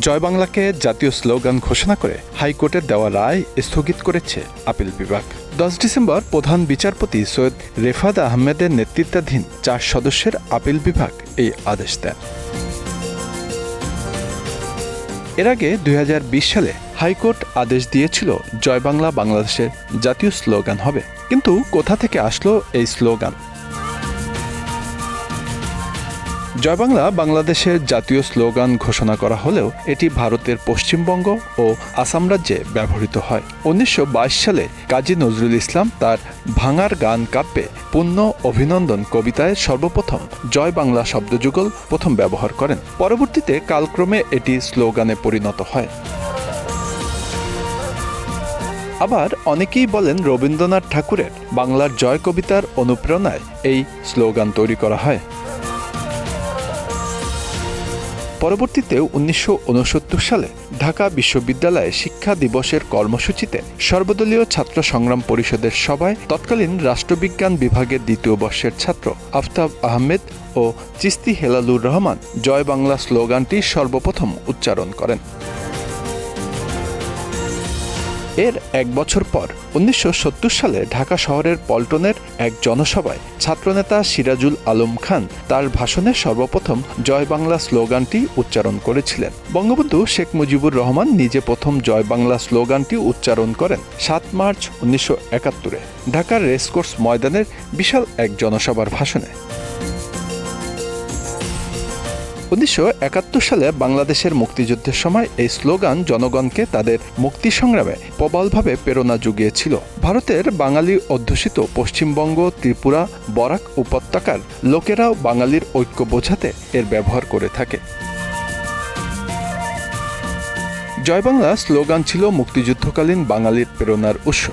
জয় বাংলাকে জাতীয় স্লোগান ঘোষণা করে হাইকোর্টের দেওয়া রায় স্থগিত করেছে আপিল বিভাগ। 10 ডিসেম্বর প্রধান বিচারপতি সৈয়দ রেফাত আহমেদের নেতৃত্বাধীন 4 সদস্যের আপিল বিভাগ এই আদেশ দেন। এর আগে 2020 সালে হাইকোর্ট আদেশ দিয়েছিল জয় বাংলা বাংলাদেশের জাতীয় স্লোগান হবে। কিন্তু কোথা থেকে আসলো এই স্লোগান? জয় বাংলা বাংলাদেশের জাতীয় স্লোগান ঘোষণা করা হলেও এটি ভারতের পশ্চিমবঙ্গ ও আসাম রাজ্যে ব্যবহৃত হয়। 1922 সালে কাজী নজরুল ইসলাম তার ভাঙার গান কাব্যে পুণ্য অভিনন্দন কবিতায় সর্বপ্রথম জয় বাংলা শব্দযুগল প্রথম ব্যবহার করেন। পরবর্তীতে কালক্রমে এটি স্লোগানে পরিণত হয়। আবার অনেকেই বলেন রবীন্দ্রনাথ ঠাকুরের বাংলার জয় কবিতার অনুপ্রেরণায় এই স্লোগান তৈরি করা হয়। পরবর্তীতে 1969 সালে ঢাকা বিশ্ববিদ্যালয়ে শিক্ষা দিবসের কর্মসূচিতে সর্বদলীয় ছাত্র সংগ্রাম পরিষদের সভায় তৎকালীন রাষ্ট্রবিজ্ঞান বিভাগের 2য় বর্ষের ছাত্র আফতাব আহমেদ ও চিস্তি হেলালুর রহমান জয় বাংলা স্লোগানটি সর্বপ্রথম উচ্চারণ করেন। এর 1 বছর পর 1970 সালে ঢাকা শহরের পল্টনের এক জনসভায় ছাত্রনেতা সিরাজুল আলম খান তার ভাষণে সর্বপ্রথম জয় বাংলা স্লোগানটি উচ্চারণ করেছিলেন। বঙ্গবন্ধু শেখ মুজিবুর রহমান নিজে প্রথম জয় বাংলা স্লোগানটি উচ্চারণ করেন 7 মার্চ 1971 ঢাকার রেসকোর্স ময়দানের বিশাল এক জনসভার ভাষণে। 1971 সালে বাংলাদেশের মুক্তিযুদ্ধের সময় এই স্লোগান জনগণকে তাদের মুক্তি সংগ্রামে প্রবলভাবে প্রেরণা জুগিয়েছিল। ভারতের বাঙালি অধ্যুষিত পশ্চিমবঙ্গ, ত্রিপুরা, বরাক উপত্যকার লোকেরাও বাঙালির ঐক্য বোঝাতে এর ব্যবহার করে থাকে। জয় বাংলা স্লোগান ছিল মুক্তিযুদ্ধকালীন বাঙালির প্রেরণার উৎস।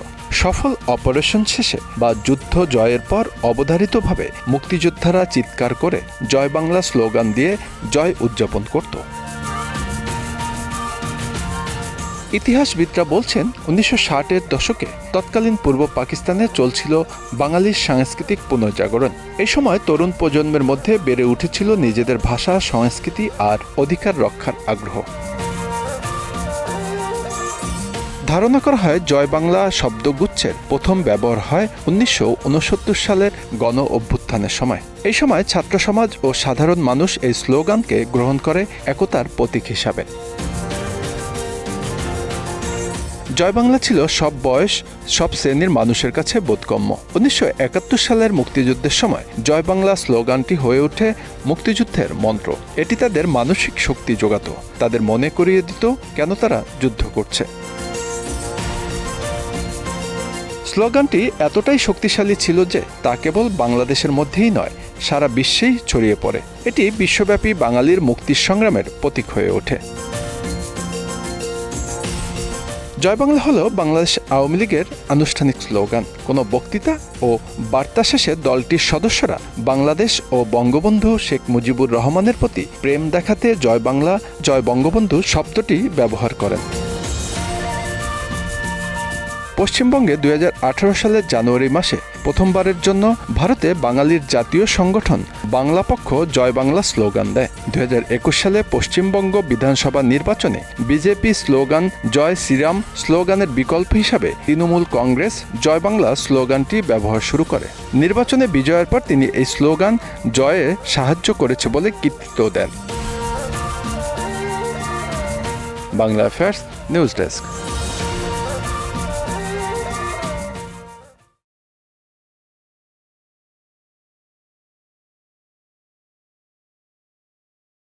সফল অপারেশন শেষে বা যুদ্ধ জয়ের পর অবধারিতভাবে মুক্তিযোদ্ধারা চিৎকার করে জয় বাংলা স্লোগান দিয়ে জয় উদযাপন করত। ইতিহাসবিদরা বলছেন 1960-এর দশকে তৎকালীন পূর্ব পাকিস্তানে চলছিল বাঙালির সাংস্কৃতিক পুনর্জাগরণ। এই সময় তরুণ প্রজন্মের মধ্যে বেড়ে উঠেছিল নিজেদের ভাষা, সংস্কৃতি আর অধিকার রক্ষার আগ্রহ। ধারণা করা হয় জয় বাংলা শব্দগুচ্ছের প্রথম ব্যবহার হয় 1969 সালের গণ অভ্যুত্থানের সময়। এই সময় ছাত্র সমাজ ও সাধারণ মানুষ এই স্লোগানকে গ্রহণ করে একতার প্রতীক হিসাবে। জয় বাংলা ছিল সব বয়স, সব শ্রেণীর মানুষের কাছে বোধগম্য। 1971 সালের মুক্তিযুদ্ধের সময় জয় বাংলা স্লোগানটি হয়ে ওঠে মুক্তিযুদ্ধের মন্ত্র। এটি তাদের মানসিক শক্তি যোগাত, তাদের মনে করিয়ে দিত কেন তারা যুদ্ধ করছে। স্লোগানটি এতটাই শক্তিশালী ছিল যে তা কেবল বাংলাদেশের মধ্যেই নয়, সারা বিশ্বেই ছড়িয়ে পড়ে। এটি বিশ্বব্যাপী বাঙালির মুক্তির সংগ্রামের প্রতীক হয়ে ওঠে। জয় বাংলা হল বাংলাদেশ আওয়ামী লীগের আনুষ্ঠানিক স্লোগান। কোনো বক্তৃতা ও বার্তা শেষে দলটির সদস্যরা বাংলাদেশ ও বঙ্গবন্ধু শেখ মুজিবুর রহমানের প্রতি প্রেম দেখাতে জয় বাংলা, জয় বঙ্গবন্ধু শব্দটি ব্যবহার করেন। পশ্চিমবঙ্গে 2018 সালের জানুয়ারি মাসে প্রথমবারের জন্য ভারতে বাঙালির জাতীয় সংগঠন বাংলা পক্ষ জয় বাংলা স্লোগান দেয়। 2021 সালে পশ্চিমবঙ্গ বিধানসভা নির্বাচনে বিজেপি স্লোগান জয় শ্রীরাম স্লোগানের বিকল্প হিসাবে তৃণমূল কংগ্রেস জয় বাংলা স্লোগানটি ব্যবহার শুরু করে। নির্বাচনে বিজয়ের পর তিনি এই স্লোগান জয়ে সাহায্য করেছে বলে কৃতিত্ব দেন। Bangla affairs news desk.